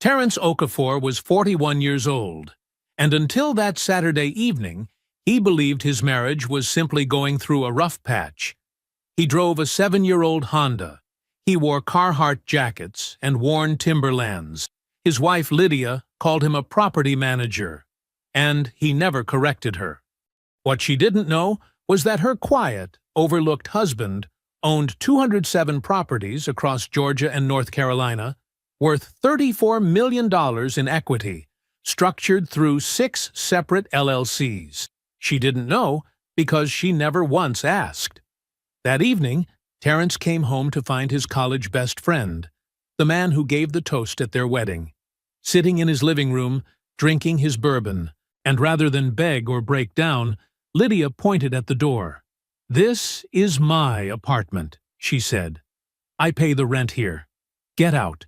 Terence Okafor was 41 years old, and until that Saturday evening, he believed his marriage was simply going through a rough patch. He drove a 7-year-old Honda. He wore Carhartt jackets and worn Timberlands. His wife Lydia called him a property manager, and he never corrected her. What she didn't know was that her quiet, overlooked husband owned 207 properties across Georgia and North Carolina, worth $34 million in equity, structured through 6 separate LLCs. She didn't know because she never once asked. That evening, Terence came home to find his college best friend, the man who gave the toast at their wedding, sitting in his living room, drinking his bourbon, and rather than beg or break down, Lydia pointed at the door. "This is my apartment," she said. "I pay the rent here. Get out."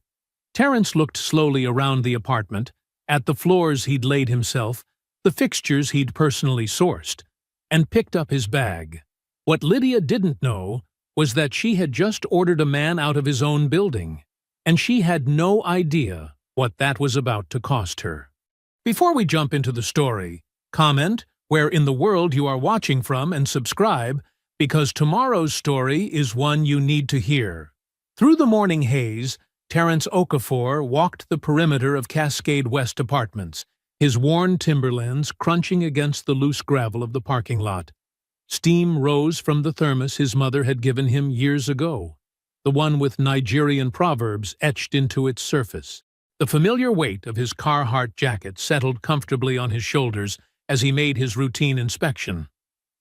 Terence looked slowly around the apartment, at the floors he'd laid himself, the fixtures he'd personally sourced, and picked up his bag. What Lydia didn't know was that she had just ordered a man out of his own building, and she had no idea what that was about to cost her. Before we jump into the story, comment where in the world you are watching from and subscribe, because tomorrow's story is one you need to hear. Through the morning haze, Terence Okafor walked the perimeter of Cascade West Apartments, his worn Timberlands crunching against the loose gravel of the parking lot. Steam rose from the thermos his mother had given him years ago, the one with Nigerian proverbs etched into its surface. The familiar weight of his Carhartt jacket settled comfortably on his shoulders as he made his routine inspection.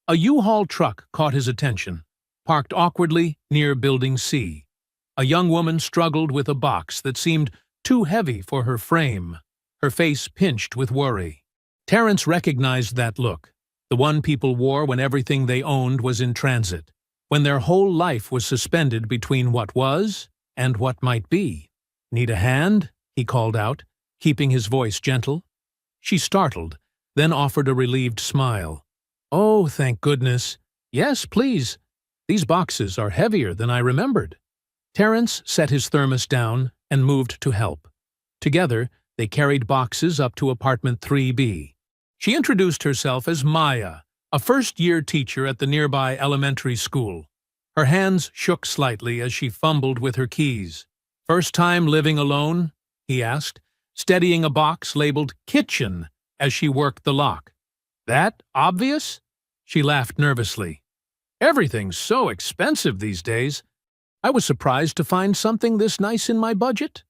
A U-Haul truck caught his attention, parked awkwardly near Building C. A young woman struggled with a box that seemed too heavy for her frame, her face pinched with worry. Terence recognized that look, the one people wore when everything they owned was in transit, when their whole life was suspended between what was and what might be. "Need a hand?" he called out, keeping his voice gentle. She startled, then offered a relieved smile. "Oh, thank goodness. Yes, please. These boxes are heavier than I remembered." Terence set his thermos down and moved to help. Together, they carried boxes up to apartment 3B. She introduced herself as Maya, a first-year teacher at the nearby elementary school. Her hands shook slightly as she fumbled with her keys. "First time living alone?" he asked, steadying a box labeled Kitchen as she worked the lock. "That obvious?" She laughed nervously. "Everything's so expensive these days. I was surprised to find something this nice in my budget."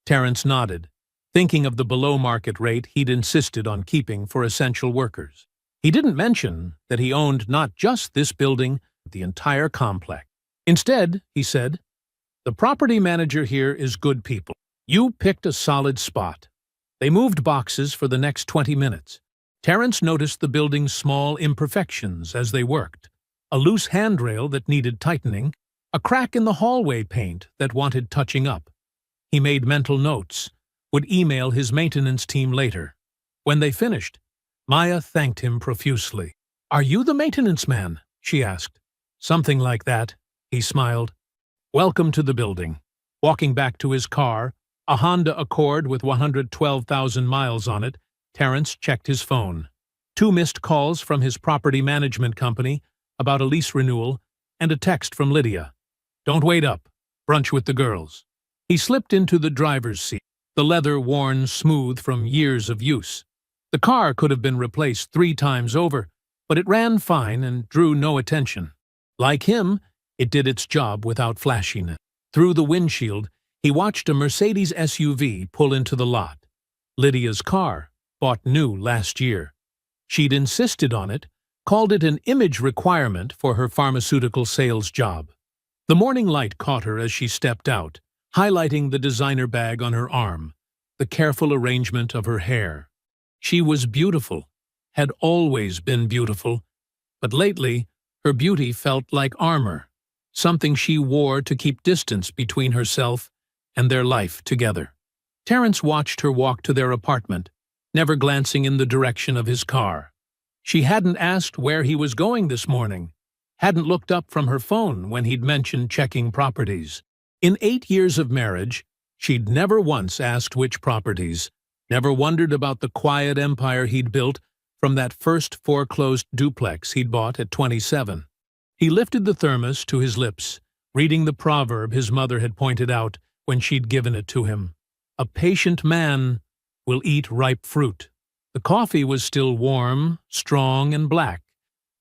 Terence nodded, thinking of the below-market rate he'd insisted on keeping for essential workers. He didn't mention that he owned not just this building, but the entire complex. Instead, he said, "The property manager here is good people. You picked a solid spot." They moved boxes for the next 20 minutes. Terence noticed the building's small imperfections as they worked. A loose handrail that needed tightening, a crack in the hallway paint that wanted touching up. He made mental notes, would email his maintenance team later. When they finished, Maya thanked him profusely. "Are you the maintenance man?" she asked. "Something like that," he smiled. "Welcome to the building." Walking back to his car, a Honda Accord with 112,000 miles on it, Terence checked his phone. 2 missed calls from his property management company about a lease renewal, and a text from Lydia. "Don't wait up. Brunch with the girls." He slipped into the driver's seat, the leather worn smooth from years of use. The car could have been replaced 3 times over, but it ran fine and drew no attention. Like him, it did its job without flashiness. Through the windshield, he watched a Mercedes SUV pull into the lot. Lydia's car, bought new last year. She'd insisted on it, called it an image requirement for her pharmaceutical sales job. The morning light caught her as she stepped out, highlighting the designer bag on her arm, the careful arrangement of her hair. She was beautiful, had always been beautiful, but lately her beauty felt like armor, something she wore to keep distance between herself and their life together. Terence watched her walk to their apartment, never glancing in the direction of his car. She hadn't asked where he was going this morning, hadn't looked up from her phone when he'd mentioned checking properties. In 8 years of marriage, She'd never once asked which properties, never wondered about the quiet empire he'd built from that first foreclosed duplex he'd bought at 27. He lifted the thermos to his lips, reading the proverb his mother had pointed out when she'd given it to him. A patient man will eat ripe fruit. The coffee was still warm, strong, and black,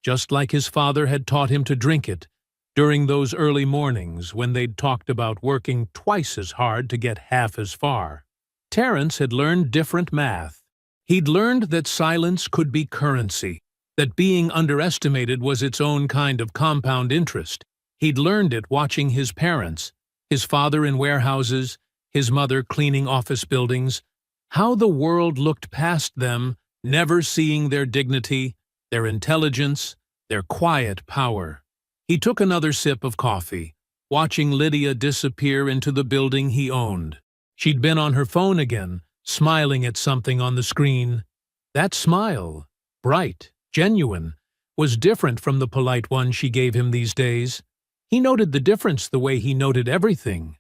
just like his father had taught him to drink it during those early mornings when they'd talked about working twice as hard to get half as far. Terence had learned different math. He'd learned that silence could be currency, that being underestimated was its own kind of compound interest. He'd learned it watching his parents, his father in warehouses, his mother cleaning office buildings, how the world looked past them, never seeing their dignity, their intelligence, their quiet power. He took another sip of coffee, watching Lydia disappear into the building he owned. She'd been on her phone again, smiling at something on the screen. That smile, bright, genuine, was different from the polite one she gave him these days. He noted the difference the way he noted everything.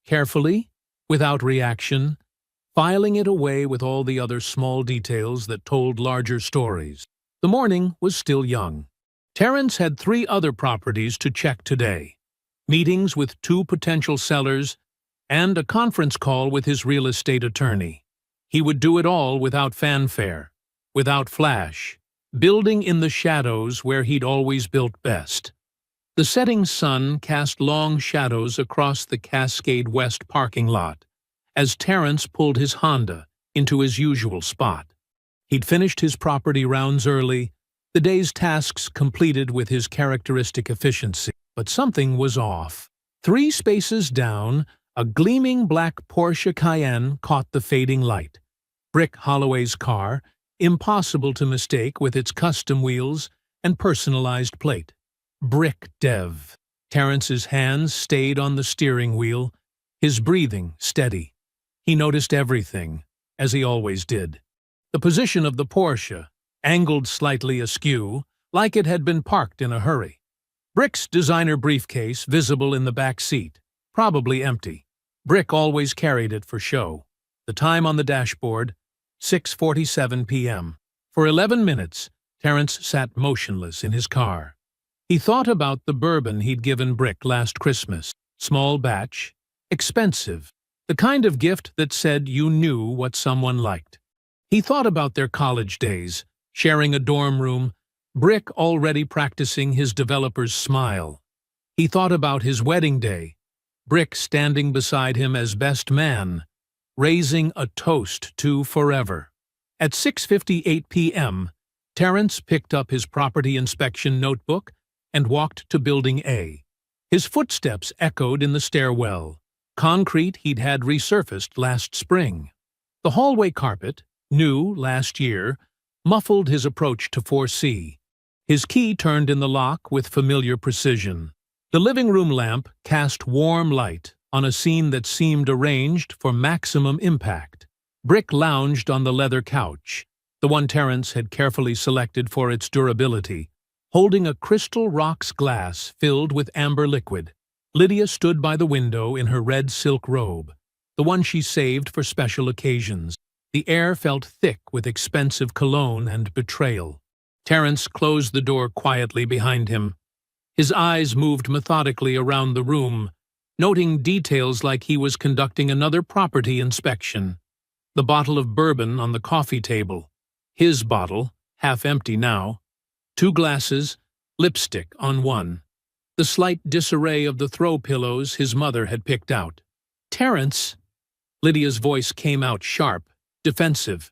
Carefully, without reaction, filing it away with all the other small details that told larger stories. The morning was still young. Terence had 3 other properties to check today. Meetings with 2 potential sellers and a conference call with his real estate attorney. He would do it all without fanfare, without flash, building in the shadows where he'd always built best. The setting sun cast long shadows across the Cascade West parking lot as Terence pulled his Honda into his usual spot. He'd finished his property rounds early, the day's tasks completed with his characteristic efficiency. But something was off. 3 spaces down, a gleaming black Porsche Cayenne caught the fading light. Brick Holloway's car, impossible to mistake with its custom wheels and personalized plate. Brick Dev. Terence's hands stayed on the steering wheel, his breathing steady. He noticed everything, as he always did. The position of the Porsche, angled slightly askew, like it had been parked in a hurry. Brick's designer briefcase visible in the back seat, probably empty. Brick always carried it for show. The time on the dashboard, 6:47 p.m. For 11 minutes, Terence sat motionless in his car. He thought about the bourbon he'd given Brick last Christmas. Small batch, expensive, the kind of gift that said you knew what someone liked. He thought about their college days, sharing a dorm room, Brick already practicing his developer's smile. He thought about his wedding day, Brick standing beside him as best man, raising a toast to forever. At 6:58 p.m., Terence picked up his property inspection notebook and walked to Building A. His footsteps echoed in the stairwell, concrete he'd had resurfaced last spring. The hallway carpet, new last year, muffled his approach to 4C. His key turned in the lock with familiar precision. The living room lamp cast warm light on a scene that seemed arranged for maximum impact. Brick lounged on the leather couch, the one Terence had carefully selected for its durability, holding a crystal rocks glass filled with amber liquid. Lydia stood by the window in her red silk robe, the one she saved for special occasions. The air felt thick with expensive cologne and betrayal. Terence closed the door quietly behind him. His eyes moved methodically around the room, noting details like he was conducting another property inspection. The bottle of bourbon on the coffee table. His bottle, half empty now. 2 glasses, lipstick on one. The slight disarray of the throw pillows his mother had picked out. Terence! Lydia's voice came out sharp, defensive.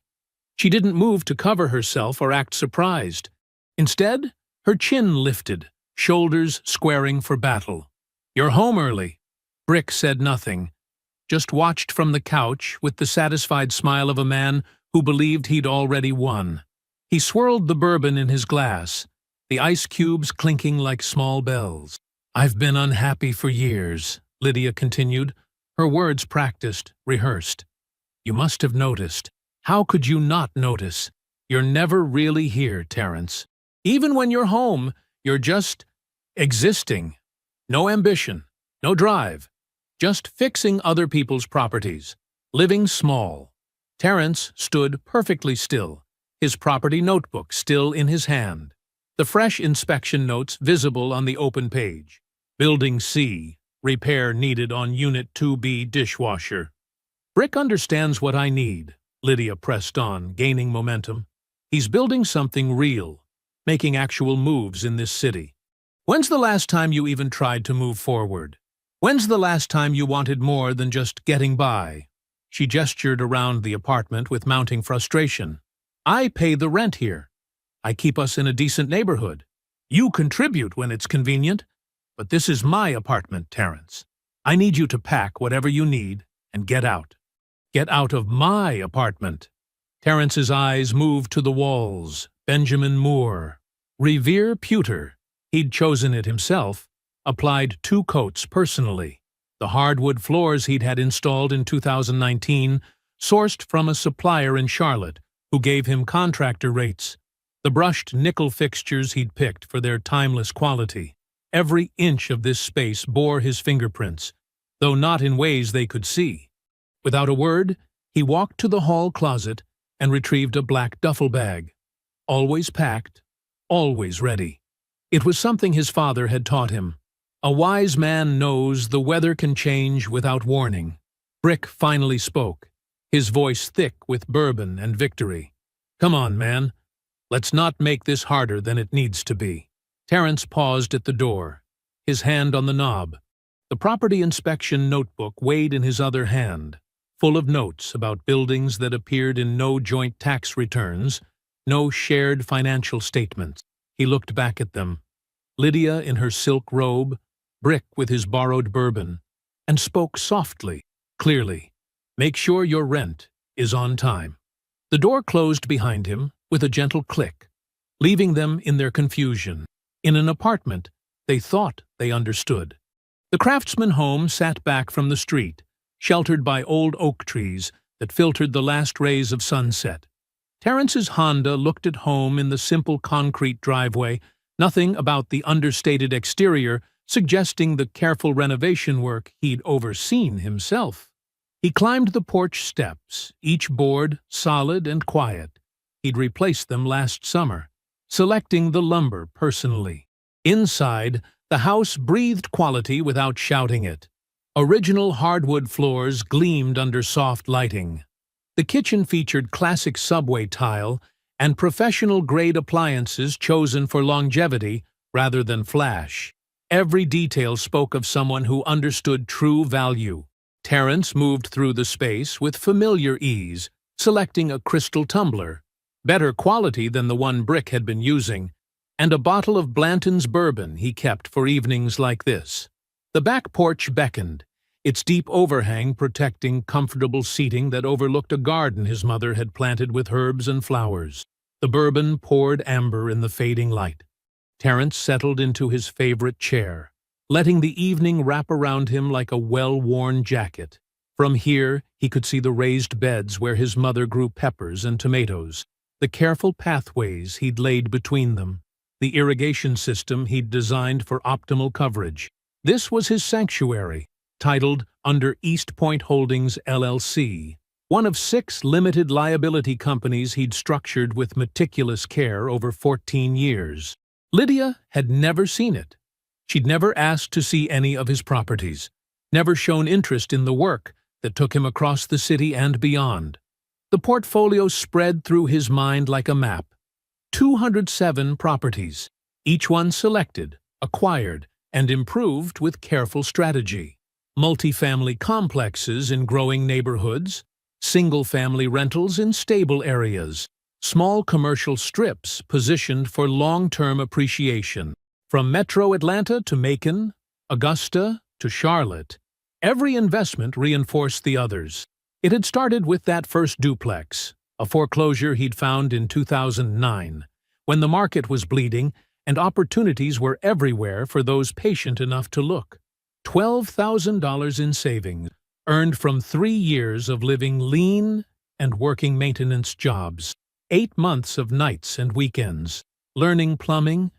She didn't move to cover herself or act surprised. Instead, her chin lifted, shoulders squaring for battle. "You're home early." Brick said nothing, just watched from the couch with the satisfied smile of a man who believed he'd already won. He swirled the bourbon in his glass, the ice cubes clinking like small bells. "I've been unhappy for years," Lydia continued, her words practiced, rehearsed. "You must have noticed. How could you not notice? You're never really here, Terence. Even when you're home, you're just existing. No ambition, no drive. just fixing other people's properties, living small. Terence stood perfectly still, his property notebook still in his hand, the fresh inspection notes visible on the open page. Building C, repair needed on Unit 2B dishwasher. Brick understands what I need, Lydia pressed on, gaining momentum. He's building something real, making actual moves in this city. When's the last time you even tried to move forward? When's the last time you wanted more than just getting by? She gestured around the apartment with mounting frustration. I pay the rent here. I keep us in a decent neighborhood. You contribute when it's convenient. But this is my apartment, Terence. I need you to pack whatever you need and get out. Get out of my apartment. Terence's eyes moved to the walls. Benjamin Moore. Revere pewter. He'd chosen it himself. Applied 2 coats personally. The hardwood floors he'd had installed in 2019, sourced from a supplier in Charlotte, who gave him contractor rates. The brushed nickel fixtures he'd picked for their timeless quality. Every inch of this space bore his fingerprints, though not in ways they could see. Without a word, he walked to the hall closet and retrieved a black duffel bag. Always packed, always ready. It was something his father had taught him. A wise man knows the weather can change without warning. Brick finally spoke, his voice thick with bourbon and victory. Come on, man. Let's not make this harder than it needs to be. Terence paused at the door, his hand on the knob. The property inspection notebook weighed in his other hand, full of notes about buildings that appeared in no joint tax returns, no shared financial statements. He looked back at them. Lydia in her silk robe, Brick with his borrowed bourbon, and spoke softly, clearly. Make sure your rent is on time. The door closed behind him with a gentle click, leaving them in their confusion. In an apartment they thought they understood. The Craftsman home sat back from the street, sheltered by old oak trees that filtered the last rays of sunset. Terence's Honda looked at home in the simple concrete driveway, nothing about the understated exterior suggesting the careful renovation work he'd overseen himself. He climbed the porch steps, each board solid and quiet. He'd replaced them last summer, selecting the lumber personally. Inside, the house breathed quality without shouting it. Original hardwood floors gleamed under soft lighting. The kitchen featured classic subway tile and professional-grade appliances chosen for longevity rather than flash. Every detail spoke of someone who understood true value. Terence moved through the space with familiar ease, selecting a crystal tumbler, better quality than the one Brick had been using, and a bottle of Blanton's bourbon he kept for evenings like this. The back porch beckoned, its deep overhang protecting comfortable seating that overlooked a garden his mother had planted with herbs and flowers. The bourbon poured amber in the fading light. Terence settled into his favorite chair, letting the evening wrap around him like a well-worn jacket. From here, he could see the raised beds where his mother grew peppers and tomatoes, the careful pathways he'd laid between them, the irrigation system he'd designed for optimal coverage. This was his sanctuary, titled under East Point Holdings, LLC, one of 6 limited liability companies he'd structured with meticulous care over 14 years. Lydia had never seen it. She'd never asked to see any of his properties, never shown interest in the work that took him across the city and beyond. The portfolio spread through his mind like a map. 207 properties, each one selected, acquired, and improved with careful strategy. Multifamily complexes in growing neighborhoods, single-family rentals in stable areas, small commercial strips positioned for long-term appreciation. From Metro Atlanta to Macon, Augusta to Charlotte, every investment reinforced the others. It had started with that first duplex, a foreclosure he'd found in 2009, when the market was bleeding and opportunities were everywhere for those patient enough to look. $12,000 in savings, earned from 3 years of living lean and working maintenance jobs. 8 months of nights and weekends, learning plumbing,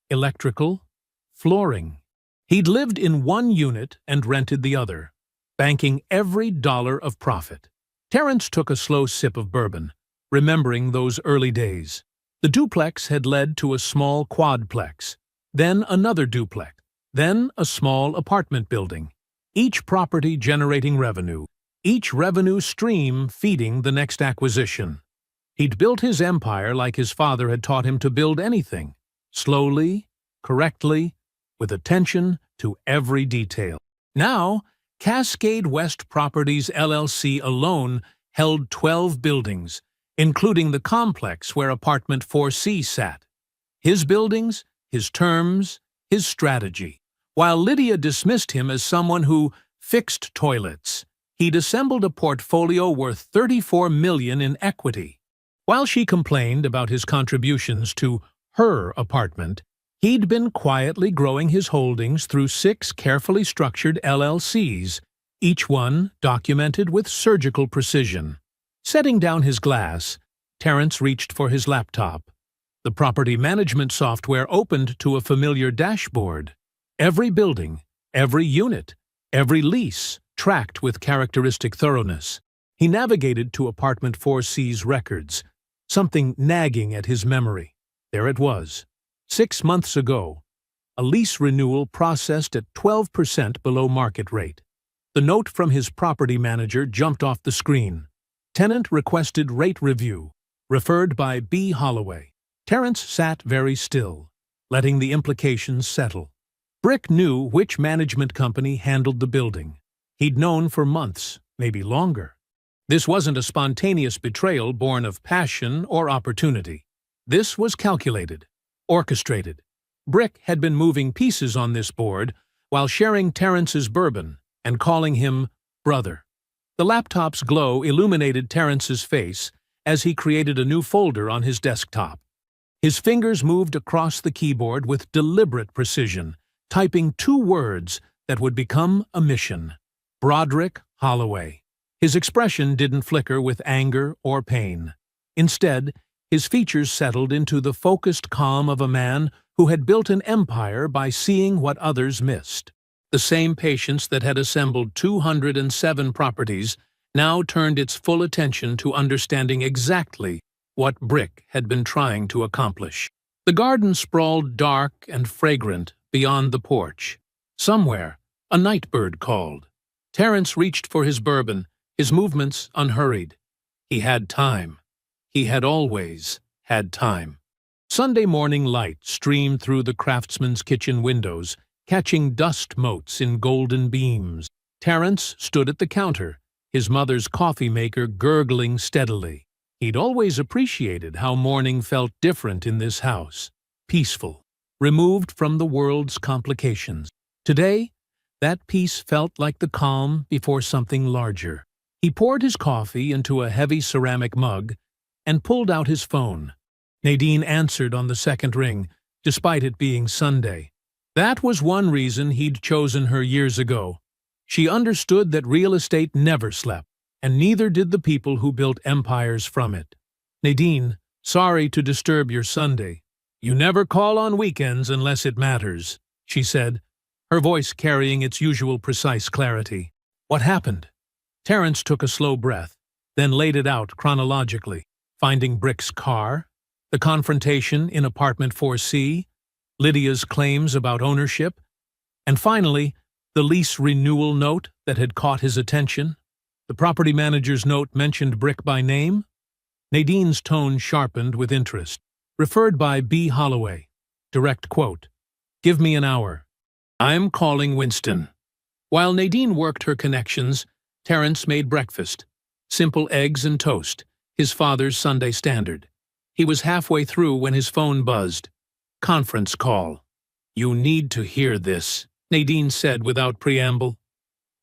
electrical, flooring. He'd lived in one unit and rented the other, banking every dollar of profit. Terence took a slow sip of bourbon, remembering those early days. The duplex had led to a small quadplex, then another duplex, then a small apartment building, each property generating revenue, each revenue stream feeding the next acquisition. He'd built his empire like his father had taught him to build anything, slowly, correctly, with attention to every detail. Now, Cascade West Properties LLC alone held 12 buildings, including the complex where Apartment 4C sat. His buildings, his terms, his strategy. While Lydia dismissed him as someone who fixed toilets, he'd assembled a portfolio worth $34 million in equity. While she complained about his contributions to her apartment, he'd been quietly growing his holdings through 6 carefully structured LLCs, each one documented with surgical precision. Setting down his glass, Terence reached for his laptop. The property management software opened to a familiar dashboard. Every building, every unit, every lease tracked with characteristic thoroughness. He navigated to Apartment 4C's records, something nagging at his memory. There it was. 6 months ago, a lease renewal processed at 12% below market rate. The note from his property manager jumped off the screen. Tenant requested rate review, referred by B. Holloway. Terence sat very still, letting the implications settle. Brick knew which management company handled the building. He'd known for months, maybe longer. This wasn't a spontaneous betrayal born of passion or opportunity. This was calculated, orchestrated. Brick had been moving pieces on this board while sharing Terence's bourbon and calling him brother. The laptop's glow illuminated Terence's face as he created a new folder on his desktop. His fingers moved across the keyboard with deliberate precision, typing 2 words that would become a mission: Broderick Holloway. His expression didn't flicker with anger or pain. Instead, his features settled into the focused calm of a man who had built an empire by seeing what others missed. The same patience that had assembled 207 properties now turned its full attention to understanding exactly what Brick had been trying to accomplish. The garden sprawled dark and fragrant beyond the porch. Somewhere, a nightbird called. Terence reached for his bourbon, his movements unhurried. He had time. He had always had time. Sunday morning light streamed through the craftsman's kitchen windows, catching dust motes in golden beams. Terence stood at the counter, his mother's coffee maker gurgling steadily. He'd always appreciated how morning felt different in this house. Peaceful, removed from the world's complications. Today, that peace felt like the calm before something larger. He poured his coffee into a heavy ceramic mug and pulled out his phone. Nadine answered on the second ring, despite it being Sunday. That was one reason he'd chosen her years ago. She understood that real estate never slept, and neither did the people who built empires from it. Nadine, sorry to disturb your Sunday. You never call on weekends unless it matters, she said, her voice carrying its usual precise clarity. What happened? Terence took a slow breath, then laid it out chronologically, finding Brick's car, the confrontation in Apartment 4C, Lydia's claims about ownership, and finally, the lease renewal note that had caught his attention. The property manager's note mentioned Brick by name. Nadine's tone sharpened with interest. Referred by B. Holloway. Direct quote. Give me an hour. I'm calling Winston. While Nadine worked her connections, Terence made breakfast. Simple eggs and toast, his father's Sunday standard. He was halfway through when his phone buzzed. Conference call. You need to hear this, Nadine said without preamble.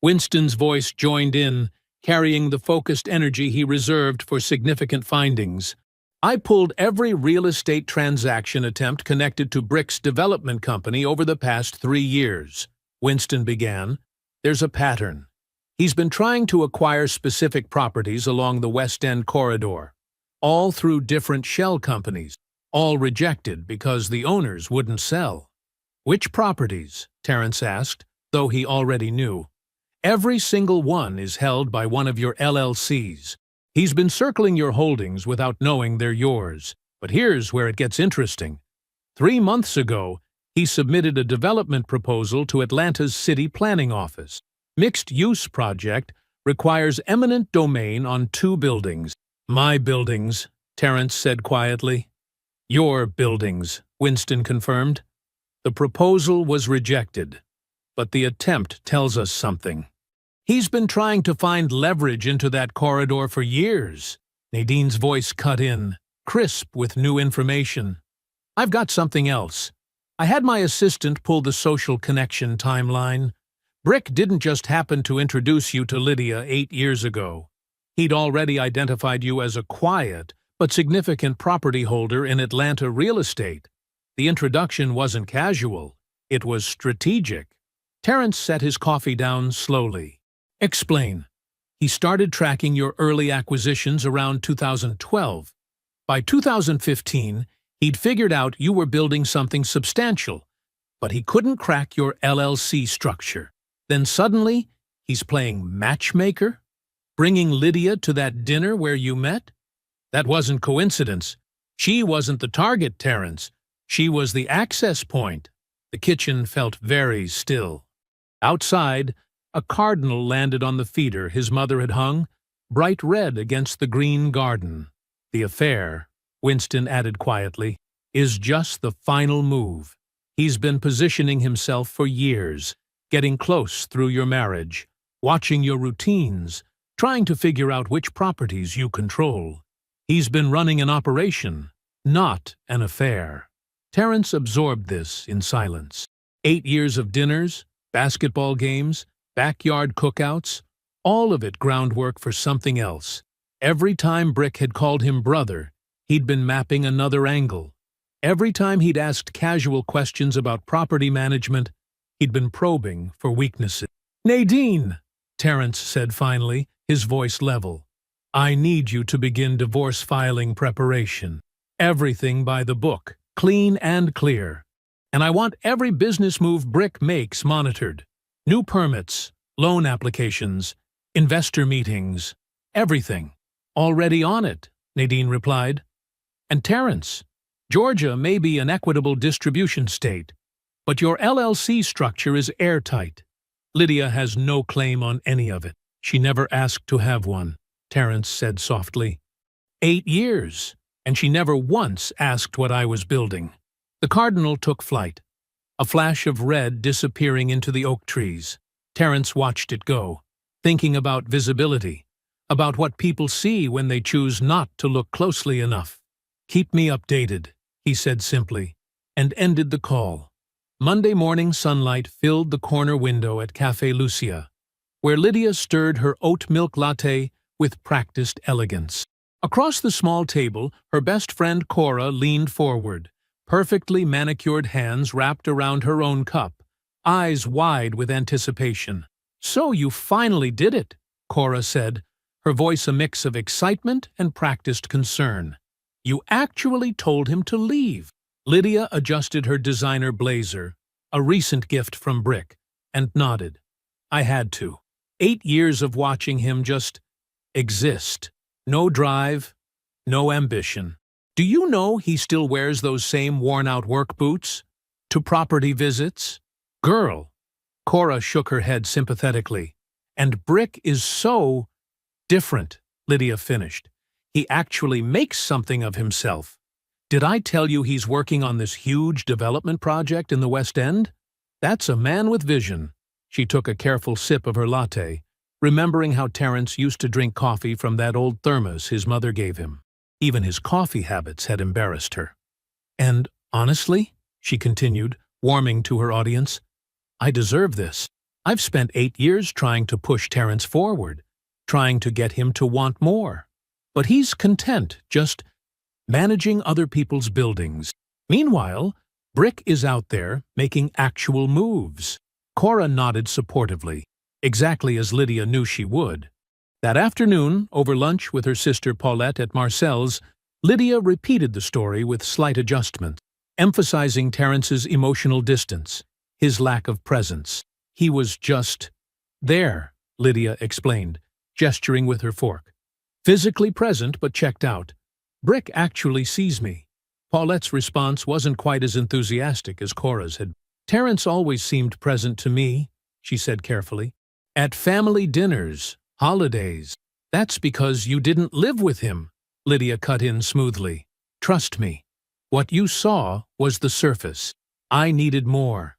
Winston's voice joined in, carrying the focused energy he reserved for significant findings. I pulled every real estate transaction attempt connected to Brick's development company over the past 3 years, Winston began. There's a pattern. He's been trying to acquire specific properties along the West End corridor, all through different shell companies, all rejected because the owners wouldn't sell. Which properties? Terence asked, though he already knew. Every single one is held by one of your LLCs. He's been circling your holdings without knowing they're yours. But here's where it gets interesting. 3 months ago, he submitted a development proposal to Atlanta's City Planning Office. Mixed-use project requires eminent domain on 2 buildings. My buildings, Terrence said quietly. Your buildings, Winston confirmed. The proposal was rejected, but the attempt tells us something. He's been trying to find leverage into that corridor for years. Nadine's voice cut in, crisp with new information. I've got something else. I had my assistant pull the social connection timeline. Brick didn't just happen to introduce you to Lydia 8 years ago. He'd already identified you as a quiet but significant property holder in Atlanta real estate. The introduction wasn't casual. It was strategic. Terrence set his coffee down slowly. Explain. He started tracking your early acquisitions around 2012. By 2015, he'd figured out you were building something substantial, but he couldn't crack your LLC structure. Then suddenly, he's playing matchmaker? Bringing Lydia to that dinner where you met? That wasn't coincidence. She wasn't the target, Terrence. She was the access point. The kitchen felt very still. Outside, a cardinal landed on the feeder his mother had hung, bright red against the green garden. The affair, Winston added quietly, is just the final move. He's been positioning himself for years, getting close through your marriage, watching your routines, trying to figure out which properties you control. He's been running an operation, not an affair. Terrence absorbed this in silence. 8 years of dinners, basketball games, backyard cookouts, all of it groundwork for something else. Every time Brick had called him brother, he'd been mapping another angle. Every time he'd asked casual questions about property management, he'd been probing for weaknesses. Nadine, Terrence said finally, his voice level. I need you to begin divorce filing preparation. Everything by the book, clean and clear. And I want every business move Brick makes monitored. New permits, loan applications, investor meetings, everything. Already on it, Nadine replied. And Terrence, Georgia may be an equitable distribution state, but your LLC structure is airtight. Lydia has no claim on any of it. She never asked to have one, Terrence said softly. 8 years, and she never once asked what I was building. The cardinal took flight, a flash of red disappearing into the oak trees. Terrence watched it go, thinking about visibility, about what people see when they choose not to look closely enough. Keep me updated, he said simply, and ended the call. Monday morning sunlight filled the corner window at Café Lucia, where Lydia stirred her oat milk latte with practiced elegance. Across the small table, her best friend Cora leaned forward, perfectly manicured hands wrapped around her own cup, eyes wide with anticipation. So you finally did it, Cora said, her voice a mix of excitement and practiced concern. You actually told him to leave. Lydia adjusted her designer blazer, a recent gift from Brick, and nodded. I had to. 8 years of watching him just exist. No drive, no ambition. Do you know he still wears those same worn-out work boots? To property visits? Girl. Cora shook her head sympathetically. And Brick is so different, Lydia finished. He actually makes something of himself. Did I tell you he's working on this huge development project in the West End? That's a man with vision. She took a careful sip of her latte, remembering how Terrence used to drink coffee from that old thermos his mother gave him. Even his coffee habits had embarrassed her. And honestly, she continued, warming to her audience, I deserve this. I've spent 8 years trying to push Terrence forward, trying to get him to want more. But he's content, just managing other people's buildings. Meanwhile, Brick is out there making actual moves. Cora nodded supportively, exactly as Lydia knew she would. That afternoon, over lunch with her sister Paulette at Marcel's, Lydia repeated the story with slight adjustments, emphasizing Terrence's emotional distance, his lack of presence. He was just There, Lydia explained, gesturing with her fork. Physically present but checked out. Brick actually sees me. Paulette's response wasn't quite as enthusiastic as Cora's had. Terence always seemed present to me, she said carefully. At family dinners, holidays. That's because you didn't live with him, Lydia cut in smoothly. Trust me. What you saw was the surface. I needed more.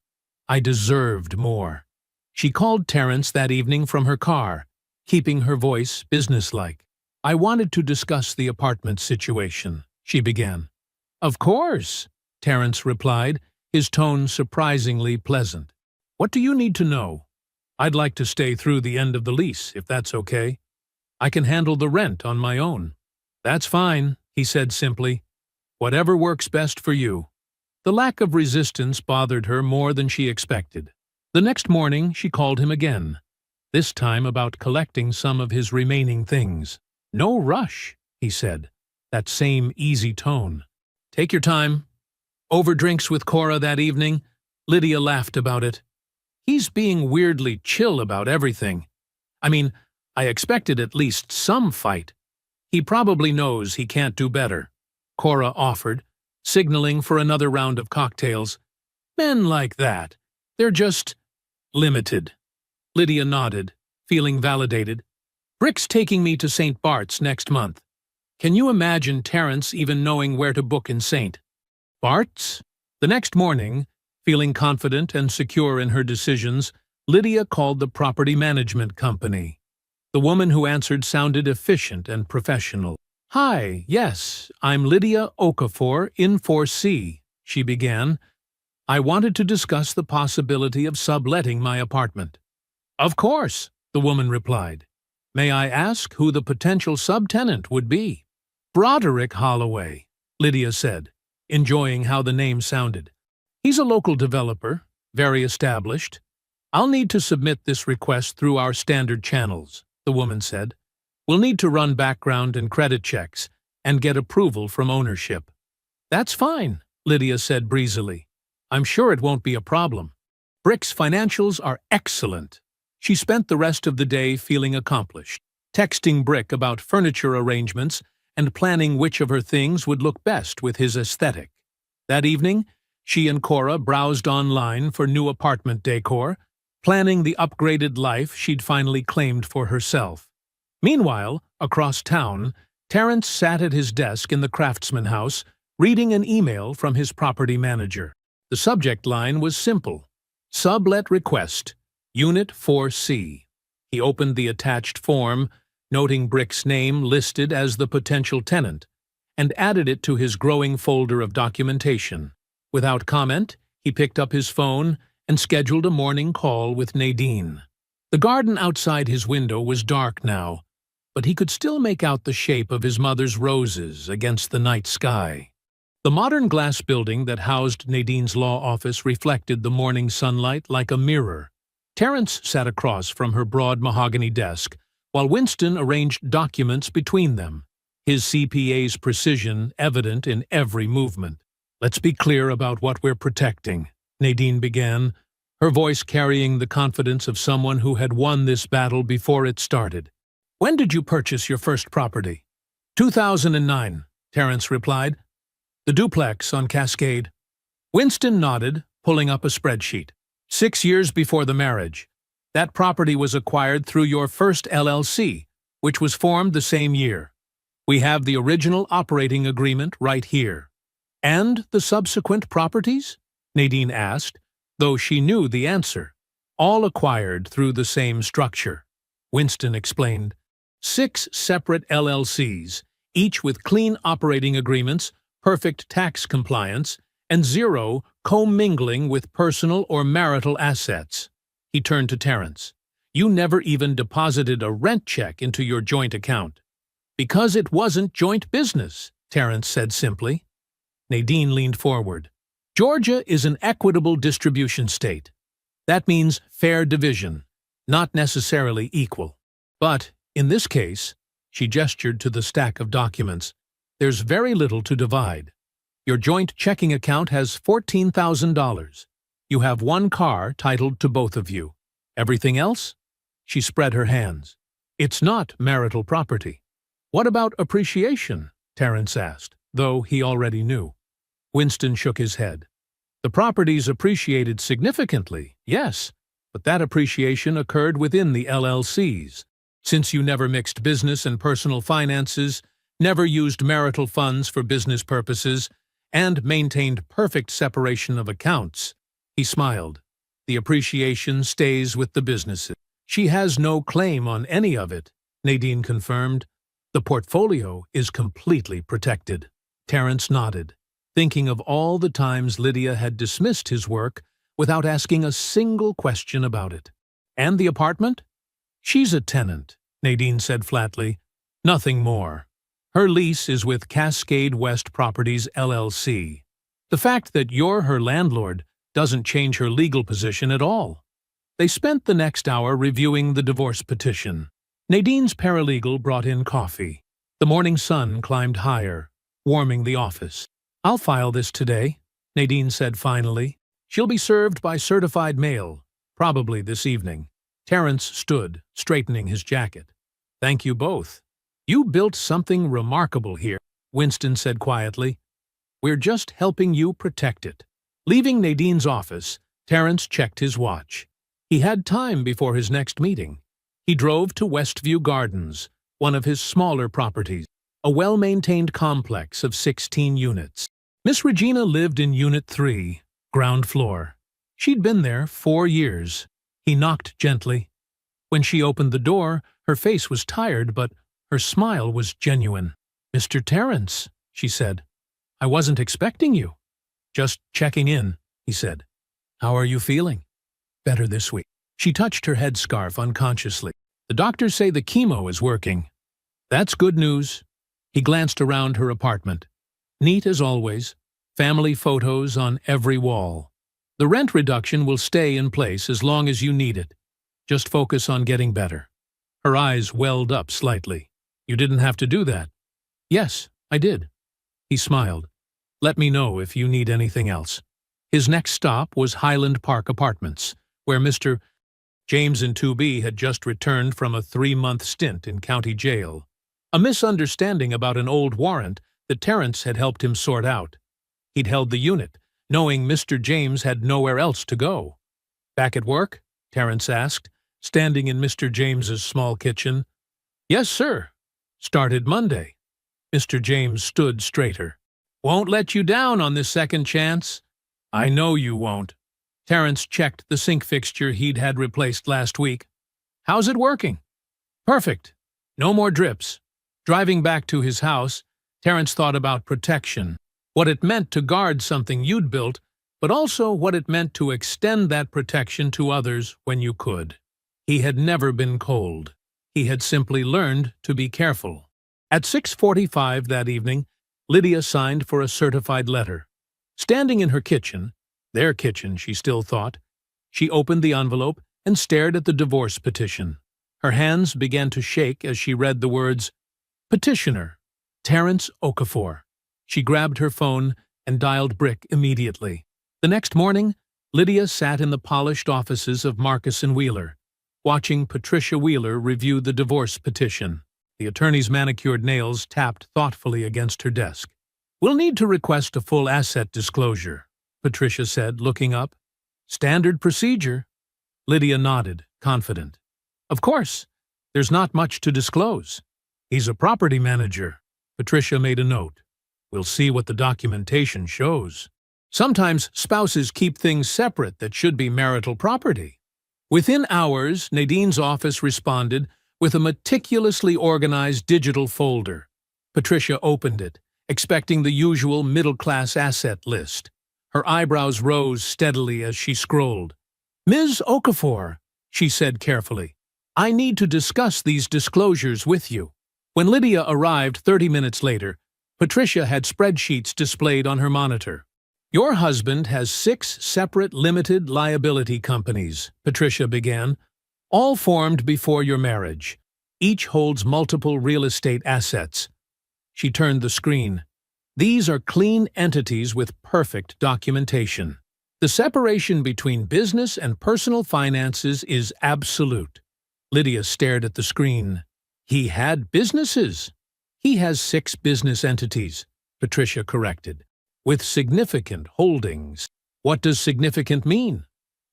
I deserved more. She called Terence that evening from her car, keeping her voice businesslike. I wanted to discuss the apartment situation, she began. Of course, Terence replied, his tone surprisingly pleasant. What do you need to know? I'd like to stay through the end of the lease, if that's okay. I can handle the rent on my own. That's fine, he said simply. Whatever works best for you. The lack of resistance bothered her more than she expected. The next morning, she called him again, this time about collecting some of his remaining things. No rush, he said, that same easy tone. Take your time. Over drinks with Cora that evening, Lydia laughed about it. He's being weirdly chill about everything. I mean, I expected at least some fight. He probably knows he can't do better, Cora offered, signaling for another round of cocktails. Men like that, they're just limited. Lydia nodded, feeling validated. Brick's taking me to St. Bart's next month. Can you imagine Terence even knowing where to book in St. Bart's? The next morning, feeling confident and secure in her decisions, Lydia called the property management company. The woman who answered sounded efficient and professional. Hi, yes, I'm Lydia Okafor in 4C, she began. I wanted to discuss the possibility of subletting my apartment. Of course, the woman replied. May I ask who the potential subtenant would be? Broderick Holloway, Lydia said, enjoying how the name sounded. He's a local developer, very established. I'll need to submit this request through our standard channels, the woman said. We'll need to run background and credit checks and get approval from ownership. That's fine, Lydia said breezily. I'm sure it won't be a problem. Brick's financials are excellent. She spent the rest of the day feeling accomplished, texting Brick about furniture arrangements and planning which of her things would look best with his aesthetic. That evening, she and Cora browsed online for new apartment decor, planning the upgraded life she'd finally claimed for herself. Meanwhile, across town, Terence sat at his desk in the Craftsman House, reading an email from his property manager. The subject line was simple. Sublet request, Unit 4C. He opened the attached form, noting Brick's name listed as the potential tenant, and added it to his growing folder of documentation. Without comment, he picked up his phone and scheduled a morning call with Nadine. The garden outside his window was dark now, but he could still make out the shape of his mother's roses against the night sky. The modern glass building that housed Nadine's law office reflected the morning sunlight like a mirror. Terence sat across from her broad mahogany desk, while Winston arranged documents between them, his CPA's precision evident in every movement. Let's be clear about what we're protecting, Nadine began, her voice carrying the confidence of someone who had won this battle before it started. When did you purchase your first property? 2009, Terence replied. The duplex on Cascade. Winston nodded, pulling up a spreadsheet. 6 years before the marriage. That property was acquired through your first LLC, which was formed the same year. We have the original operating agreement right here. And the subsequent properties? Nadine asked, though she knew the answer. All acquired through the same structure. Winston explained. 6 separate LLCs, each with clean operating agreements, perfect tax compliance, and 0 commingling with personal or marital assets. He turned to Terence. You never even deposited a rent check into your joint account. Because it wasn't joint business, Terence said simply. Nadine leaned forward. Georgia is an equitable distribution state. That means fair division, not necessarily equal. But, in this case, she gestured to the stack of documents, there's very little to divide. Your joint checking account has $14,000. You have 1 car titled to both of you. Everything else? She spread her hands. It's not marital property. What about appreciation? Terence asked, though he already knew. Winston shook his head. The properties appreciated significantly, yes, but that appreciation occurred within the LLCs. Since you never mixed business and personal finances, never used marital funds for business purposes, and maintained perfect separation of accounts, he smiled. The appreciation stays with the businesses. She has no claim on any of it, Nadine confirmed. The portfolio is completely protected. Terence nodded, thinking of all the times Lydia had dismissed his work without asking a single question about it. And the apartment? She's a tenant, Nadine said flatly. Nothing more. Her lease is with Cascade West Properties, LLC. The fact that you're her landlord doesn't change her legal position at all. They spent the next hour reviewing the divorce petition. Nadine's paralegal brought in coffee. The morning sun climbed higher, warming the office. I'll file this today, Nadine said finally. She'll be served by certified mail, probably this evening. Terence stood, straightening his jacket. Thank you both. You built something remarkable here, Winston said quietly. We're just helping you protect it. Leaving Nadine's office, Terence checked his watch. He had time before his next meeting. He drove to Westview Gardens, one of his smaller properties, a well-maintained complex of 16 units. Miss Regina lived in Unit 3, ground floor. She'd been there 4 years. He knocked gently. When she opened the door, her face was tired, but her smile was genuine. Mr. Terence, she said. I wasn't expecting you. Just checking in, he said. How are you feeling? Better this week. She touched her headscarf unconsciously. The doctors say the chemo is working. That's good news. He glanced around her apartment. Neat as always, family photos on every wall. The rent reduction will stay in place as long as you need it. Just focus on getting better. Her eyes welled up slightly. You didn't have to do that. Yes, I did. He smiled. Let me know if you need anything else. His next stop was Highland Park Apartments, where Mr. James and 2B had just returned from a 3-month stint in county jail. A misunderstanding about an old warrant that Terence had helped him sort out. He'd held the unit, knowing Mr. James had nowhere else to go. Back at work? Terence asked, standing in Mr. James's small kitchen. Yes, sir. Started Monday. Mr. James stood straighter. Won't let you down on this second chance. I know you won't. Terence checked the sink fixture he'd had replaced last week. How's it working? Perfect. No more drips. Driving back to his house, Terence thought about protection, what it meant to guard something you'd built, but also what it meant to extend that protection to others when you could. He had never been cold. He had simply learned to be careful. At 6:45 that evening, Lydia signed for a certified letter. Standing in her kitchen, their kitchen, she still thought, she opened the envelope and stared at the divorce petition. Her hands began to shake as she read the words, Petitioner, Terence Okafor. She grabbed her phone and dialed Brick immediately. The next morning, Lydia sat in the polished offices of Marcus and Wheeler, watching Patricia Wheeler review the divorce petition. The attorney's manicured nails tapped thoughtfully against her desk. We'll need to request a full asset disclosure, Patricia said, looking up. Standard procedure. Lydia nodded, confident. Of course. There's not much to disclose. He's a property manager. Patricia made a note. We'll see what the documentation shows. Sometimes spouses keep things separate that should be marital property. Within hours, Nadine's office responded with a meticulously organized digital folder. Patricia opened it, expecting the usual middle-class asset list. Her eyebrows rose steadily as she scrolled. Ms. Okafor, she said carefully, I need to discuss these disclosures with you. When Lydia arrived 30 minutes later, Patricia had spreadsheets displayed on her monitor. Your husband has 6 separate limited liability companies, Patricia began, all formed before your marriage. Each holds multiple real estate assets. She turned the screen. These are clean entities with perfect documentation. The separation between business and personal finances is absolute. Lydia stared at the screen. He had businesses. He has 6 business entities, Patricia corrected, with significant holdings. What does significant mean?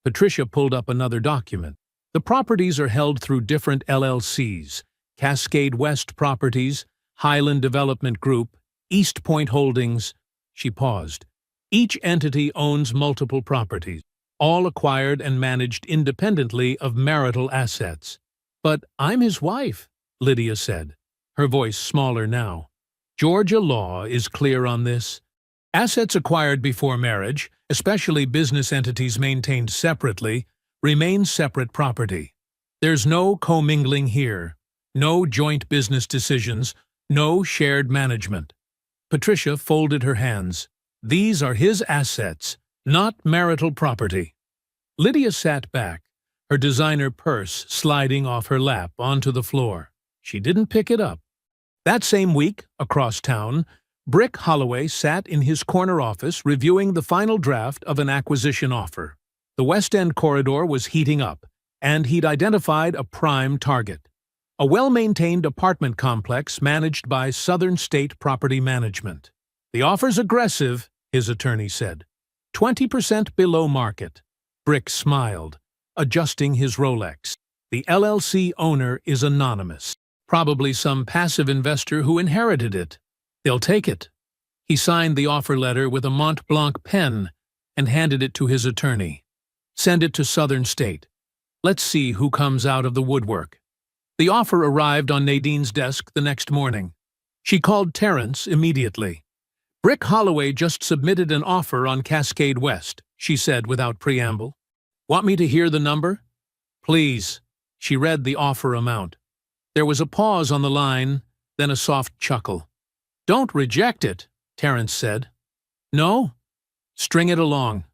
Patricia pulled up another document. The properties are held through different LLCs, Cascade West Properties, Highland Development Group, East Point Holdings. She paused. Each entity owns multiple properties, all acquired and managed independently of marital assets. But I'm his wife, Lydia said, her voice smaller now. Georgia law is clear on this. Assets acquired before marriage, especially business entities maintained separately, remain separate property. There's no commingling here, no joint business decisions, no shared management. Patricia folded her hands. These are his assets, not marital property. Lydia sat back, her designer purse sliding off her lap onto the floor. She didn't pick it up. That same week, across town, Brick Holloway sat in his corner office reviewing the final draft of an acquisition offer. The West End corridor was heating up, and he'd identified a prime target. A well-maintained apartment complex managed by Southern State Property Management. The offer's aggressive, his attorney said. 20% below market. Brick smiled, adjusting his Rolex. The LLC owner is anonymous. Probably some passive investor who inherited it. They'll take it. He signed the offer letter with a Mont Blanc pen and handed it to his attorney. Send it to Southern State. Let's see who comes out of the woodwork. The offer arrived on Nadine's desk the next morning. She called Terrence immediately. Brick Holloway just submitted an offer on Cascade West, she said without preamble. Want me to hear the number? Please. She read the offer amount. There was a pause on the line, then a soft chuckle. Don't reject it, Terrence said. No? String it along.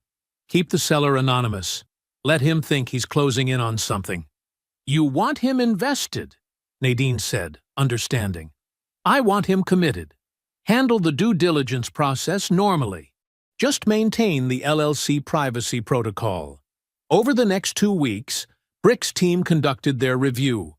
Keep the seller anonymous. Let him think he's closing in on something. You want him invested, Nadine said, understanding. I want him committed. Handle the due diligence process normally. Just maintain the LLC privacy protocol. Over the next 2 weeks, Brick's team conducted their review.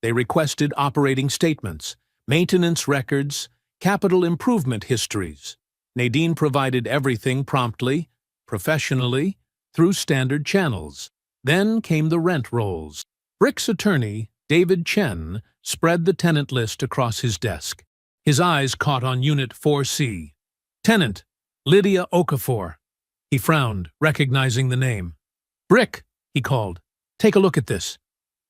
They requested operating statements, maintenance records, capital improvement histories. Nadine provided everything promptly, professionally, through standard channels. Then came the rent rolls. Brick's attorney, David Chen, spread the tenant list across his desk. His eyes caught on Unit 4C. Tenant, Lydia Okafor. He frowned, recognizing the name. Brick, he called. Take a look at this.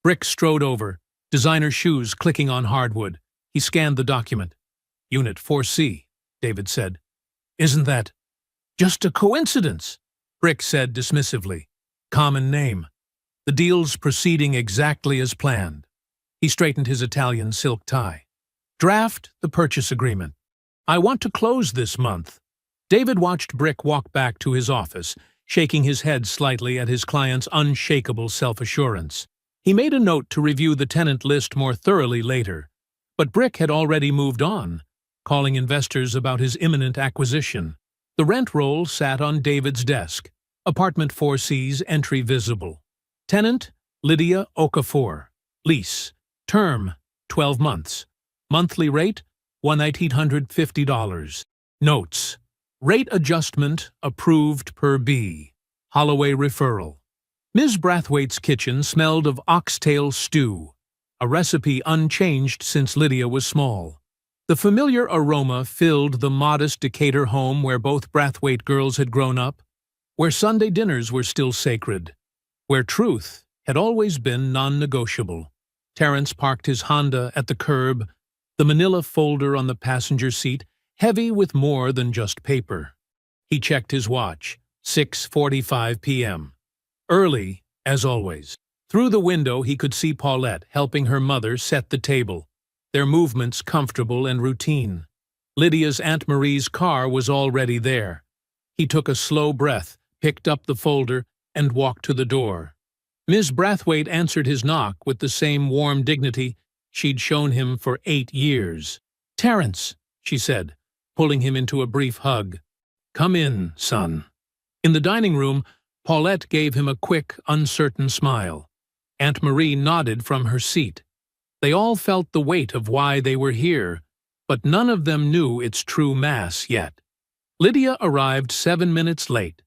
Brick strode over, designer shoes clicking on hardwood. He scanned the document. Unit 4C, David said. Isn't that just a coincidence? Brick said dismissively. Common name. The deal's proceeding exactly as planned. He straightened his Italian silk tie. Draft the purchase agreement. I want to close this month. David watched Brick walk back to his office, shaking his head slightly at his client's unshakable self-assurance. He made a note to review the tenant list more thoroughly later, but Brick had already moved on, calling investors about his imminent acquisition. The rent roll sat on David's desk, apartment 4C's entry visible. Tenant, Lydia Okafor. Lease. Term, 12 months. Monthly rate, $1,850. Notes. Rate adjustment approved per B. Holloway referral. Ms. Brathwaite's kitchen smelled of oxtail stew, a recipe unchanged since Lydia was small. The familiar aroma filled the modest Decatur home where both Brathwaite girls had grown up, where Sunday dinners were still sacred, where truth had always been non-negotiable. Terrence parked his Honda at the curb, the manila folder on the passenger seat heavy with more than just paper. He checked his watch, 6:45 p.m. Early, as always. Through the window he could see Paulette helping her mother set the table, their movements comfortable and routine. Lydia's Aunt Marie's car was already there. He took a slow breath, picked up the folder, and walked to the door. Ms. Brathwaite answered his knock with the same warm dignity she'd shown him for 8 years. "Terrence," she said, pulling him into a brief hug. "Come in, son." In the dining room, Paulette gave him a quick, uncertain smile. Aunt Marie nodded from her seat. They all felt the weight of why they were here, but none of them knew its true mass yet. Lydia arrived 7 minutes late,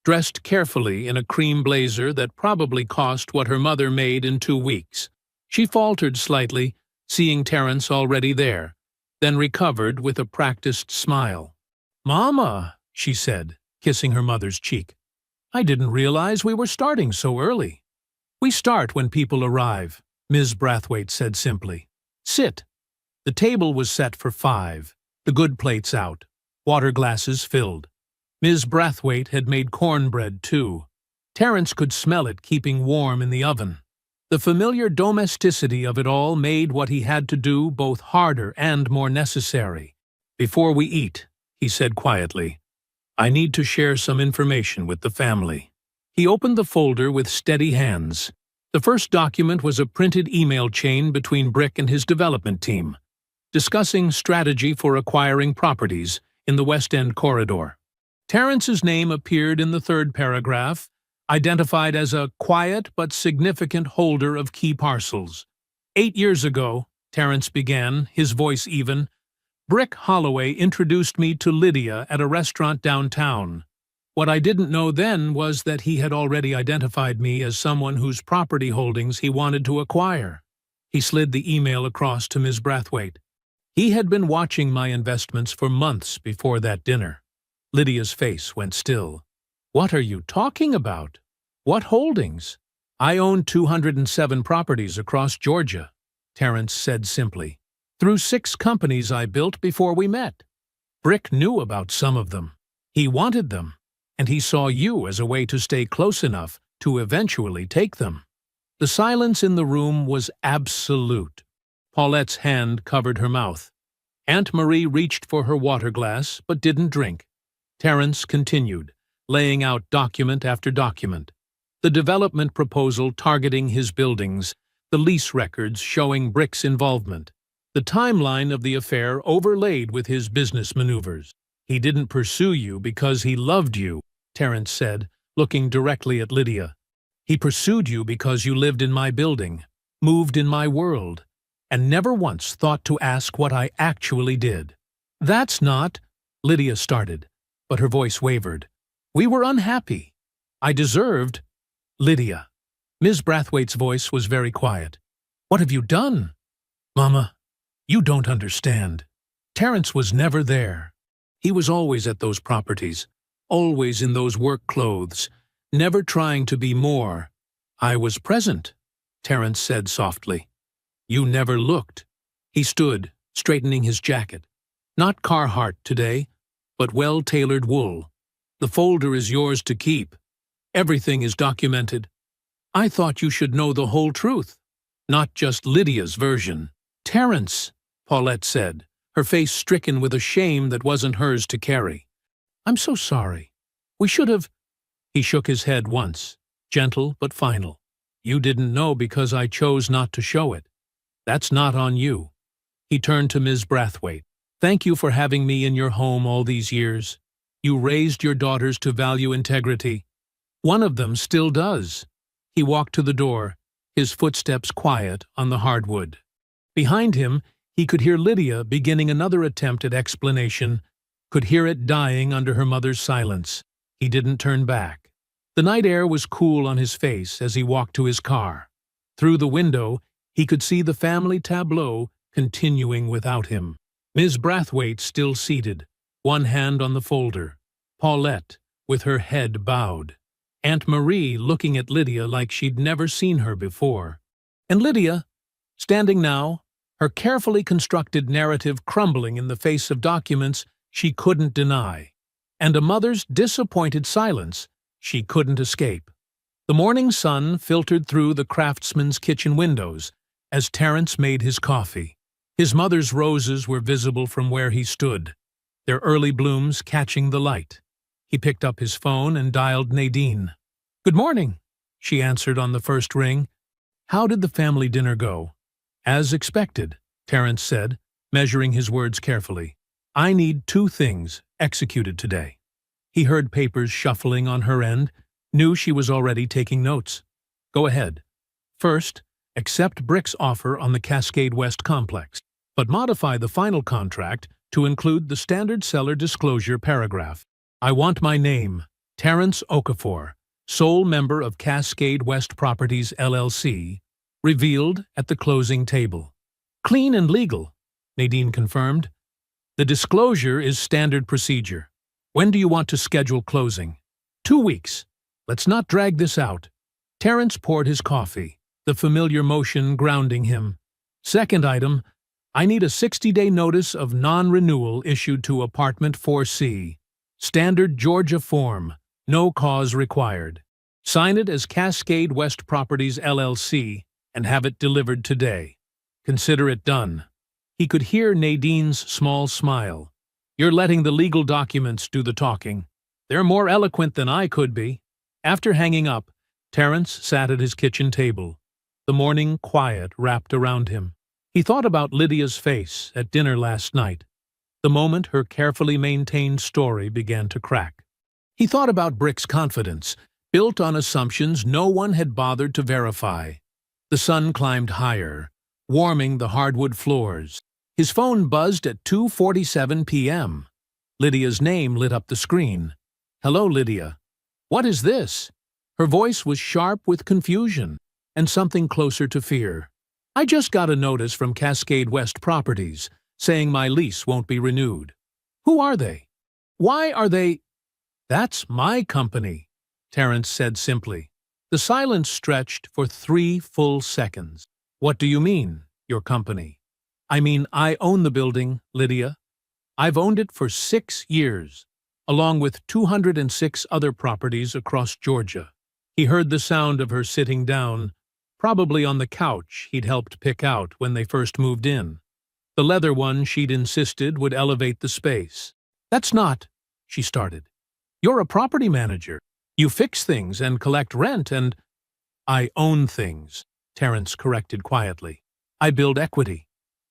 dressed carefully in a cream blazer that probably cost what her mother made in 2 weeks. She faltered slightly, seeing Terence already there, then recovered with a practiced smile. "Mama," she said, kissing her mother's cheek. "I didn't realize we were starting so early." "We start when people arrive," Ms. Brathwaite said simply. "Sit." The table was set for 5, the good plates out, water glasses filled. Ms. Brathwaite had made cornbread, too. Terence could smell it keeping warm in the oven. The familiar domesticity of it all made what he had to do both harder and more necessary. "Before we eat," he said quietly, "I need to share some information with the family." He opened the folder with steady hands. The first document was a printed email chain between Brick and his development team, discussing strategy for acquiring properties in the West End corridor. Terence's name appeared in the 3rd paragraph, identified as a quiet but significant holder of key parcels. 8 years ago, Terence began, his voice even, Brick Holloway introduced me to Lydia at a restaurant downtown. What I didn't know then was that he had already identified me as someone whose property holdings he wanted to acquire. He slid the email across to Ms. Brathwaite. He had been watching my investments for months before that dinner. Lydia's face went still. "What are you talking about? What holdings?" "I own 207 properties across Georgia," Terence said simply. "Through 6 companies I built before we met. Brick knew about some of them. He wanted them, and he saw you as a way to stay close enough to eventually take them." The silence in the room was absolute. Paulette's hand covered her mouth. Aunt Marie reached for her water glass, but didn't drink. Terence continued, laying out document after document. The development proposal targeting his buildings, the lease records showing Brick's involvement, the timeline of the affair overlaid with his business maneuvers. "He didn't pursue you because he loved you," Terence said, looking directly at Lydia. "He pursued you because you lived in my building, moved in my world, and never once thought to ask what I actually did." "That's not," Lydia started, but her voice wavered. "We were unhappy. I deserved—" "Lydia." Ms. Brathwaite's voice was very quiet. "What have you done?" "Mama, you don't understand. Terence was never there. He was always at those properties, always in those work clothes, never trying to be more." "I was present," Terence said softly. "You never looked." He stood, straightening his jacket. "Not Carhartt today, but well-tailored wool. The folder is yours to keep. Everything is documented. I thought you should know the whole truth, not just Lydia's version." "Terence," Paulette said, her face stricken with a shame that wasn't hers to carry. "I'm so sorry. We should have—" He shook his head once, gentle but final. "You didn't know because I chose not to show it. That's not on you." He turned to Ms. Brathwaite. "Thank you for having me in your home all these years. You raised your daughters to value integrity. One of them still does." He walked to the door, his footsteps quiet on the hardwood. Behind him, he could hear Lydia beginning another attempt at explanation, could hear it dying under her mother's silence. He didn't turn back. The night air was cool on his face as he walked to his car. Through the window, he could see the family tableau continuing without him. Ms. Brathwaite still seated, one hand on the folder. Paulette, with her head bowed. Aunt Marie looking at Lydia like she'd never seen her before. And Lydia, standing now, her carefully constructed narrative crumbling in the face of documents she couldn't deny, and a mother's disappointed silence she couldn't escape. The morning sun filtered through the craftsman's kitchen windows as Terence made his coffee. His mother's roses were visible from where he stood, their early blooms catching the light. He picked up his phone and dialed Nadine. "Good morning," she answered on the first ring. "How did the family dinner go?" "As expected," Terence said, measuring his words carefully. "I need 2 things executed today." He heard papers shuffling on her end, knew she was already taking notes. "Go ahead." First, accept Brick's offer on the Cascade West complex, but modify the final contract to include the standard seller disclosure paragraph. I want my name, Terrence Okafor, sole member of Cascade West Properties LLC, revealed at the closing table. Clean and legal, Nadine confirmed. The disclosure is standard procedure. When do you want to schedule closing? 2 weeks. Let's not drag this out. Terrence poured his coffee, the familiar motion grounding him. Second item, I need a 60-day notice of non-renewal issued to Apartment 4C. Standard Georgia form, no cause required. Sign it as Cascade West Properties LLC and have it delivered today. Consider it done. He could hear Nadine's small smile. You're letting the legal documents do the talking. They're more eloquent than I could be. After hanging up, Terrence sat at his kitchen table. The morning quiet wrapped around him. He thought about Lydia's face at dinner last night, the moment her carefully maintained story began to crack. He thought about Brick's confidence, built on assumptions no one had bothered to verify. The sun climbed higher, warming the hardwood floors. His phone buzzed at 2:47 p.m. Lydia's name lit up the screen. Hello, Lydia. What is this? Her voice was sharp with confusion and something closer to fear. I just got a notice from Cascade West Properties saying my lease won't be renewed. Who are they? Why are they? That's my company, Terrence said simply. The silence stretched for 3 full seconds. What do you mean, your company? I mean, I own the building, Lydia. I've owned it for 6 years, along with 206 other properties across Georgia. He heard the sound of her sitting down, probably on the couch he'd helped pick out when they first moved in. The leather one she'd insisted would elevate the space. That's not, she started. You're a property manager. You fix things and collect rent and… I own things, Terrence corrected quietly. I build equity.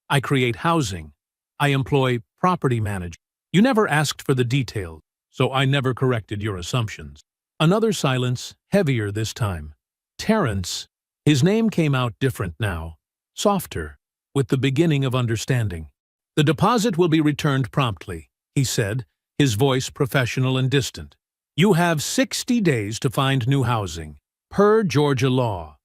I create housing. I employ property managers. You never asked for the details, so I never corrected your assumptions. Another silence, heavier this time. Terrence. His name came out different now, softer, with the beginning of understanding. The deposit will be returned promptly, he said, his voice professional and distant. You have 60 days to find new housing, per Georgia law.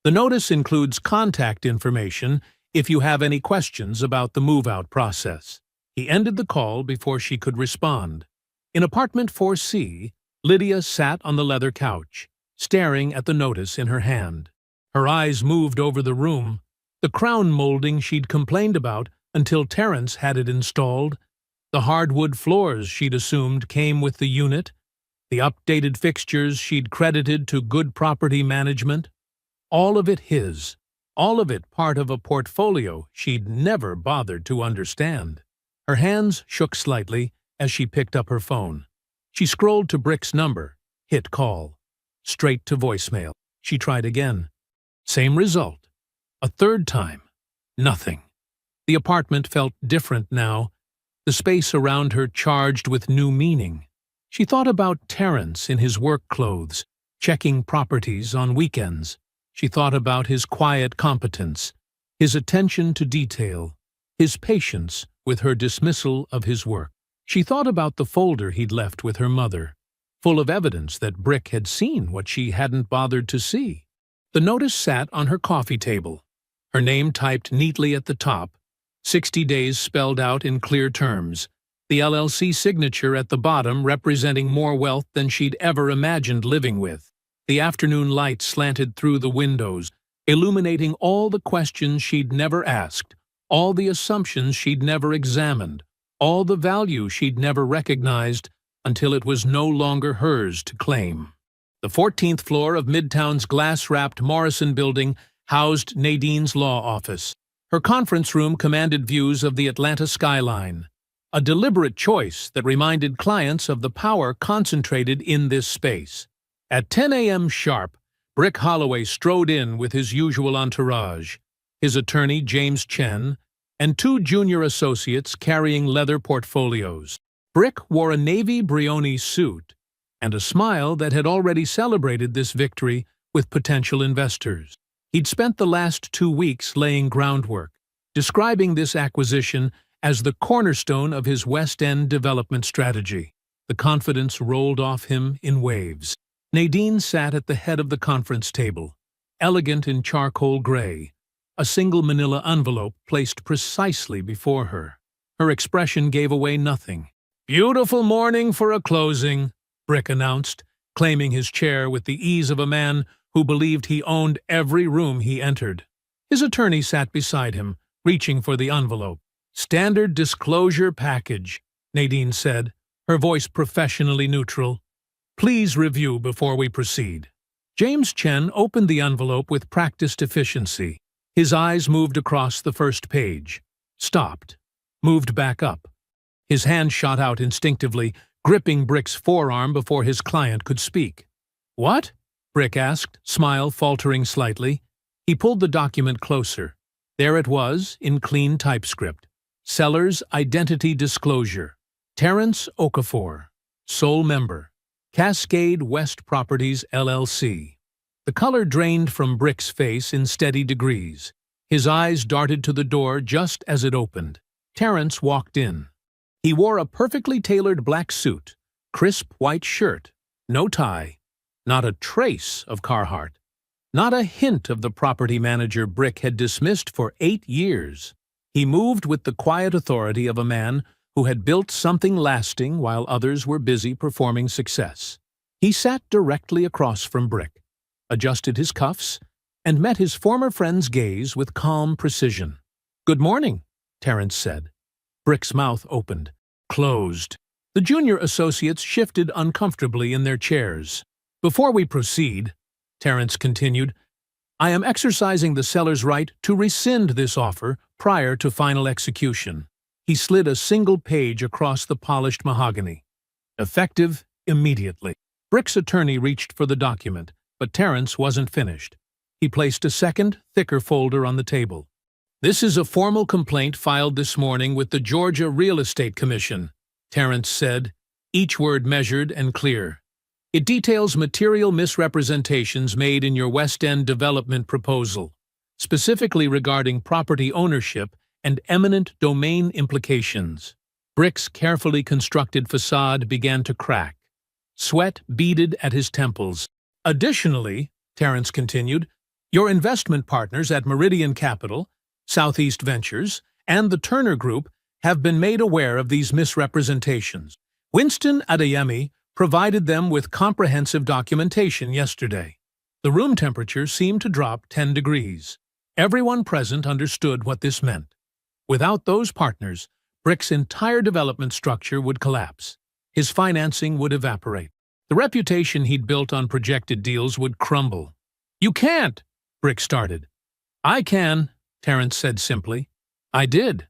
The notice includes contact information if you have any questions about the move-out process. He ended the call before she could respond. In Apartment 4C, Lydia sat on the leather couch, staring at the notice in her hand. Her eyes moved over the room, the crown molding she'd complained about until Terrence had it installed, the hardwood floors she'd assumed came with the unit, the updated fixtures she'd credited to good property management. All of it his, all of it part of a portfolio she'd never bothered to understand. Her hands shook slightly as she picked up her phone. She scrolled to Brick's number, hit call. Straight to voicemail. She tried again. Same result. A third time. Nothing. The apartment felt different now, the space around her charged with new meaning. She thought about Terrence in his work clothes, checking properties on weekends. She thought about his quiet competence, his attention to detail, his patience with her dismissal of his work. She thought about the folder he'd left with her mother, full of evidence that Brick had seen what she hadn't bothered to see. The notice sat on her coffee table, her name typed neatly at the top, 60 days spelled out in clear terms, the LLC signature at the bottom representing more wealth than she'd ever imagined living with. The afternoon light slanted through the windows, illuminating all the questions she'd never asked, all the assumptions she'd never examined, all the value she'd never recognized until it was no longer hers to claim. The 14th floor of Midtown's glass-wrapped Morrison building housed Nadine's law office. Her conference room commanded views of the Atlanta skyline, a deliberate choice that reminded clients of the power concentrated in this space. At 10 a.m. sharp, Brick Holloway strode in with his usual entourage, his attorney James Chen, and 2 junior associates carrying leather portfolios. Brick wore a navy Brioni suit and a smile that had already celebrated this victory with potential investors. He'd spent the last 2 weeks laying groundwork, describing this acquisition as the cornerstone of his West End development strategy. The confidence rolled off him in waves. Nadine sat at the head of the conference table, elegant in charcoal gray, a single manila envelope placed precisely before her. Her expression gave away nothing. "Beautiful morning for a closing," Brick announced, claiming his chair with the ease of a man who believed he owned every room he entered. His attorney sat beside him, reaching for the envelope. "Standard disclosure package," Nadine said, her voice professionally neutral. "Please review before we proceed." James Chen opened the envelope with practiced efficiency. His eyes moved across the first page, stopped, moved back up. His hand shot out instinctively, gripping Brick's forearm before his client could speak. "What?" Brick asked, smile faltering slightly. He pulled the document closer. There it was, in clean typescript. Seller's identity disclosure. Terence Okafor, sole member. Cascade West Properties, LLC. The color drained from Brick's face in steady degrees. His eyes darted to the door just as it opened. Terence walked in. He wore a perfectly tailored black suit, crisp white shirt, no tie, not a trace of Carhartt, not a hint of the property manager Brick had dismissed for 8 years. He moved with the quiet authority of a man who had built something lasting while others were busy performing success. He sat directly across from Brick, adjusted his cuffs, and met his former friend's gaze with calm precision. "Good morning," Terence said. Brick's mouth opened, closed. The junior associates shifted uncomfortably in their chairs. "Before we proceed," Terence continued, "I am exercising the seller's right to rescind this offer prior to final execution." He slid a single page across the polished mahogany. "Effective immediately." Brick's attorney reached for the document, but Terence wasn't finished. He placed a second, thicker folder on the table. "This is a formal complaint filed this morning with the Georgia Real Estate Commission," Terence said, each word measured and clear. "It details material misrepresentations made in your West End development proposal, specifically regarding property ownership and eminent domain implications." Brick's carefully constructed facade began to crack. Sweat beaded at his temples. "Additionally," Terence continued, "your investment partners at Meridian Capital, Southeast Ventures, and the Turner Group have been made aware of these misrepresentations. Winston Adeyemi provided them with comprehensive documentation yesterday. The room temperature seemed to drop 10 degrees. Everyone present understood what this meant. Without those partners, Brick's entire development structure would collapse. His financing would evaporate. The reputation he'd built on projected deals would crumble. "You can't," Brick started. "I can," Terence said simply. "I did."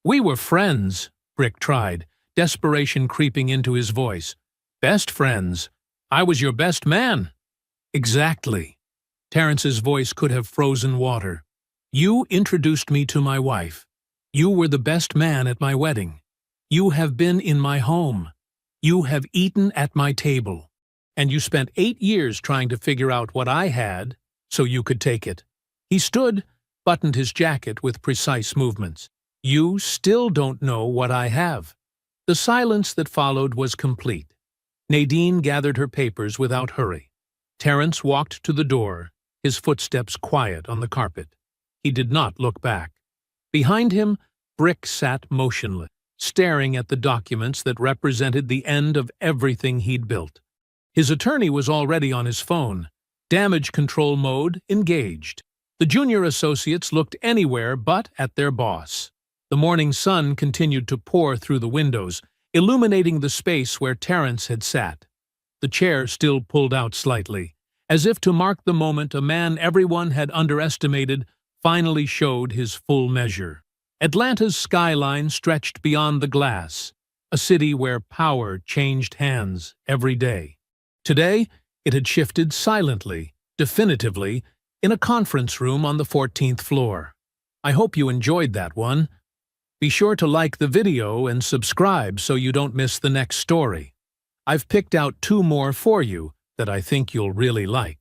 "We were friends," Brick tried, desperation creeping into his voice. "Best friends. I was your best man." "Exactly." Terence's voice could have frozen water. "You introduced me to my wife. You were the best man at my wedding. You have been in my home. You have eaten at my table. And you spent 8 years trying to figure out what I had so you could take it." He stood, buttoned his jacket with precise movements. "You still don't know what I have." The silence that followed was complete. Nadine gathered her papers without hurry. Terence walked to the door, his footsteps quiet on the carpet. He did not look back. Behind him, Brick sat motionless, staring at the documents that represented the end of everything he'd built. His attorney was already on his phone, damage control mode engaged. The junior associates looked anywhere but at their boss. The morning sun continued to pour through the windows, illuminating the space where Terence had sat. The chair still pulled out slightly, as if to mark the moment a man everyone had underestimated finally showed his full measure. Atlanta's skyline stretched beyond the glass, a city where power changed hands every day. Today, it had shifted silently, definitively, in a conference room on the 14th floor. I hope you enjoyed that one. Be sure to like the video and subscribe so you don't miss the next story. I've picked out 2 more for you that I think you'll really like.